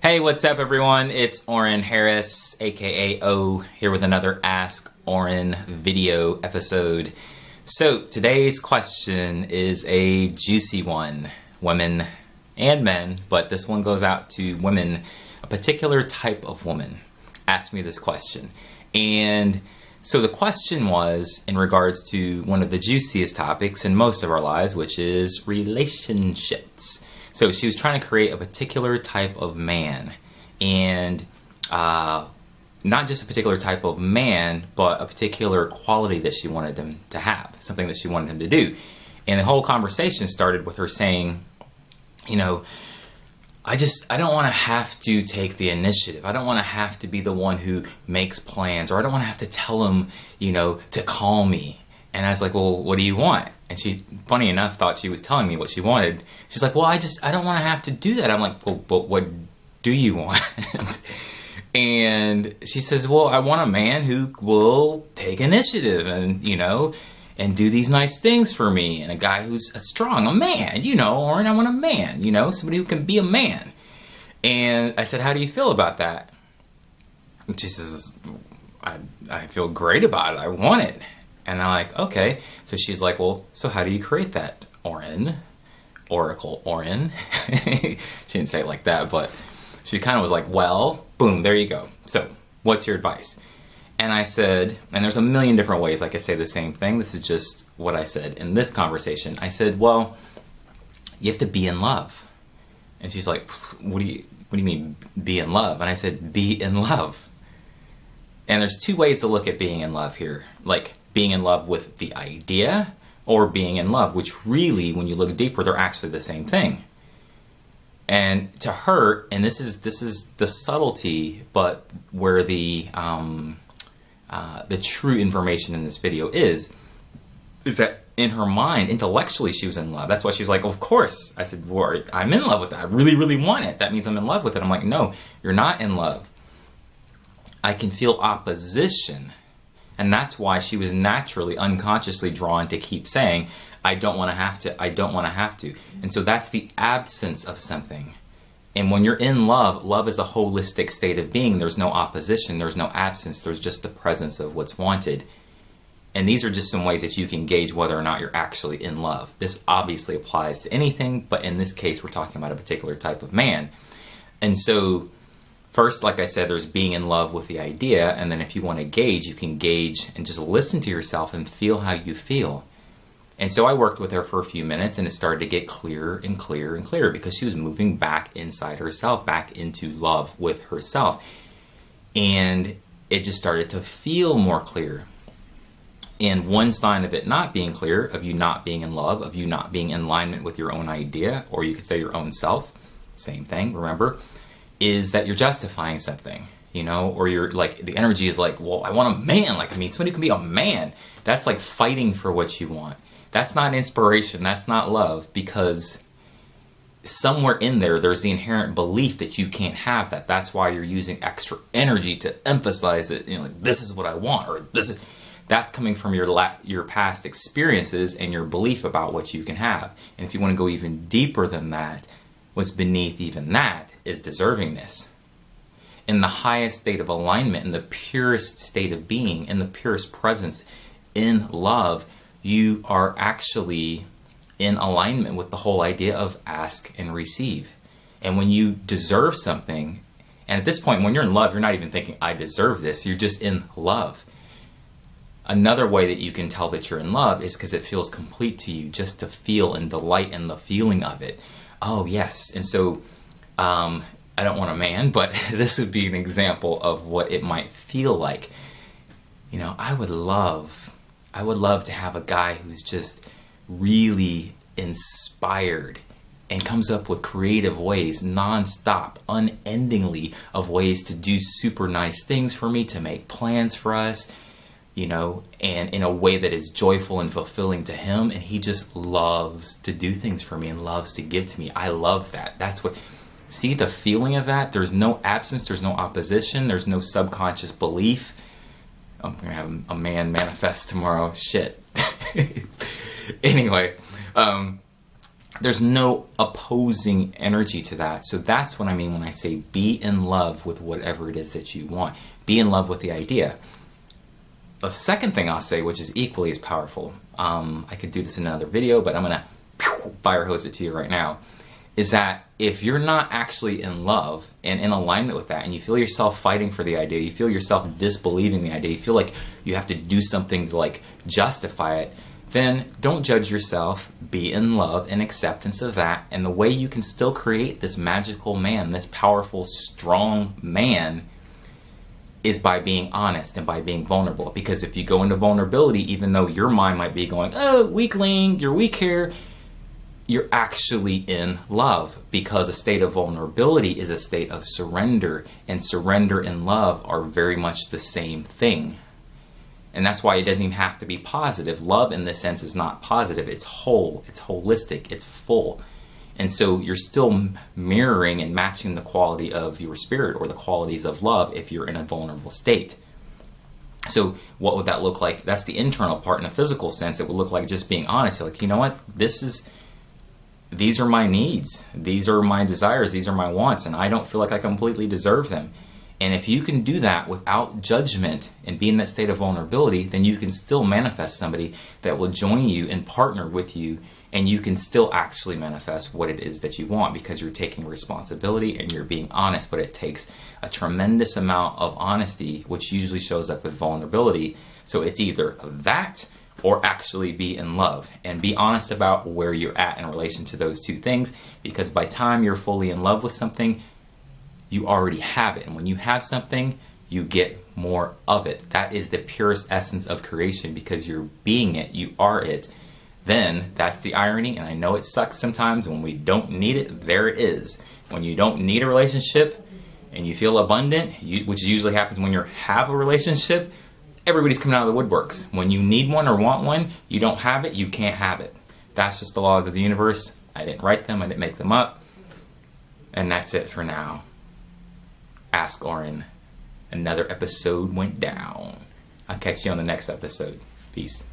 Hey, what's up everyone? It's Oren Harris, aka O, here with another Ask Oren video episode. So today's question is a juicy one, women and men, but this one goes out to women, a particular type of woman asked me this question. And so the question was in regards to one of the juiciest topics in most of our lives, which is relationships. So she was trying to create a particular type of man, and not just a particular type of man, but a particular quality that she wanted him to have, something that she wanted him to do. And the whole conversation started with her saying, you know, I don't want to have to take the initiative. I don't want to have to be the one who makes plans, or I don't want to have to tell him, to call me. And I was like, well, what do you want? And she, funny enough, thought she was telling me what she wanted. She's like, well, I don't want to have to do that. I'm like, well, but what do you want? And she says, well, I want a man who will take initiative and, and do these nice things for me. And a guy who's a man, or I want a man, somebody who can be a man. And I said, how do you feel about that? And she says, I feel great about it. I want it. And I'm like, okay. So she's like, well, so how do you create that, Oren? Oracle Oren. She didn't say it like that, but she kind of was like, well, boom, there you go. So what's your advice? And I said, and there's a million different ways I could say the same thing. This is just what I said in this conversation. I said, well, you have to be in love. And she's like, what do you mean be in love? And I said, be in love. And there's two ways to look at being in love here. Like being in love with the idea or being in love, which really, when you look deeper, they're actually the same thing. And to her, and this is the subtlety, but where the true information in this video is that in her mind, intellectually, she was in love. That's why she was like, of course. I said, well, I'm in love with that. I really, really want it. That means I'm in love with it. I'm like, no, you're not in love. I can feel opposition. And that's why she was naturally, unconsciously drawn to keep saying, I don't want to have to, I don't want to have to. And so that's the absence of something. And when you're in love, love is a holistic state of being. There's no opposition, there's no absence, there's just the presence of what's wanted. And these are just some ways that you can gauge whether or not you're actually in love. This obviously applies to anything, but in this case, we're talking about a particular type of man. And so first, like I said, there's being in love with the idea, and then if you want to gauge, you can gauge and just listen to yourself and feel how you feel. And so I worked with her for a few minutes, and it started to get clearer and clearer and clearer because she was moving back inside herself, back into love with herself. And it just started to feel more clear. And one sign of it not being clear, of you not being in love, of you not being in alignment with your own idea, or you could say your own self, same thing, remember, is that you're justifying something, or you're like, the energy is like, well, I want a man, somebody who can be a man. That's like fighting for what you want. That's not inspiration, that's not love, because somewhere in there, there's the inherent belief that you can't have that. That's why you're using extra energy to emphasize it, like, this is what I want, or that's coming from your past experiences and your belief about what you can have. And if you want to go even deeper than that, what's beneath even that is deservingness. In the highest state of alignment, in the purest state of being, in the purest presence, in love, you are actually in alignment with the whole idea of ask and receive. And when you deserve something, and at this point, when you're in love, you're not even thinking, I deserve this. You're just in love. Another way that you can tell that you're in love is because it feels complete to you, just to feel and delight in the feeling of it. Oh, yes. And so, I don't want a man, but this would be an example of what it might feel like. I would love to have a guy who's just really inspired and comes up with creative ways, nonstop, unendingly, of ways to do super nice things for me, to make plans for us, and in a way that is joyful and fulfilling to him. And he just loves to do things for me and loves to give to me. I love that. That's what, see the feeling of that? There's no absence, there's no opposition, there's no subconscious belief. I'm going to have a man manifest tomorrow. Shit. Anyway, there's no opposing energy to that. So that's what I mean when I say be in love with whatever it is that you want. Be in love with the idea. The second thing I'll say, which is equally as powerful, I could do this in another video, but I'm going to fire hose it to you right now, is that if you're not actually in love and in alignment with that, and you feel yourself fighting for the idea, you feel yourself disbelieving the idea, you feel like you have to do something to like justify it, then don't judge yourself. Be in love and acceptance of that. And the way you can still create this magical man, this powerful, strong man, is by being honest and by being vulnerable. Because if you go into vulnerability, even though your mind might be going, oh, weakling, you're weak here, you're actually in love, because a state of vulnerability is a state of surrender, and surrender and love are very much the same thing. And that's why it doesn't even have to be positive. Love in this sense is not positive. It's whole, it's holistic, it's full. And so you're still mirroring and matching the quality of your spirit or the qualities of love if you're in a vulnerable state. So what would that look like? That's the internal part. In a physical sense, it would look like just being honest. You're like, you know what? These are my needs. These are my desires. These are my wants. And I don't feel like I completely deserve them. And if you can do that without judgment and be in that state of vulnerability, then you can still manifest somebody that will join you and partner with you, and you can still actually manifest what it is that you want, because you're taking responsibility and you're being honest. But it takes a tremendous amount of honesty, which usually shows up with vulnerability. So it's either that or actually be in love, and be honest about where you're at in relation to those two things, because by the time you're fully in love with something, you already have it. And when you have something, you get more of it. That is the purest essence of creation, because you're being it, you are it. Then that's the irony, and I know it sucks sometimes when we don't need it. There it is. When you don't need a relationship and you feel abundant, which usually happens when you have a relationship, everybody's coming out of the woodworks. When you need one or want one, you don't have it, you can't have it. That's just the laws of the universe. I didn't write them, I didn't make them up. And that's it for now. Ask Oren. Another episode went down. I'll catch you on the next episode. Peace.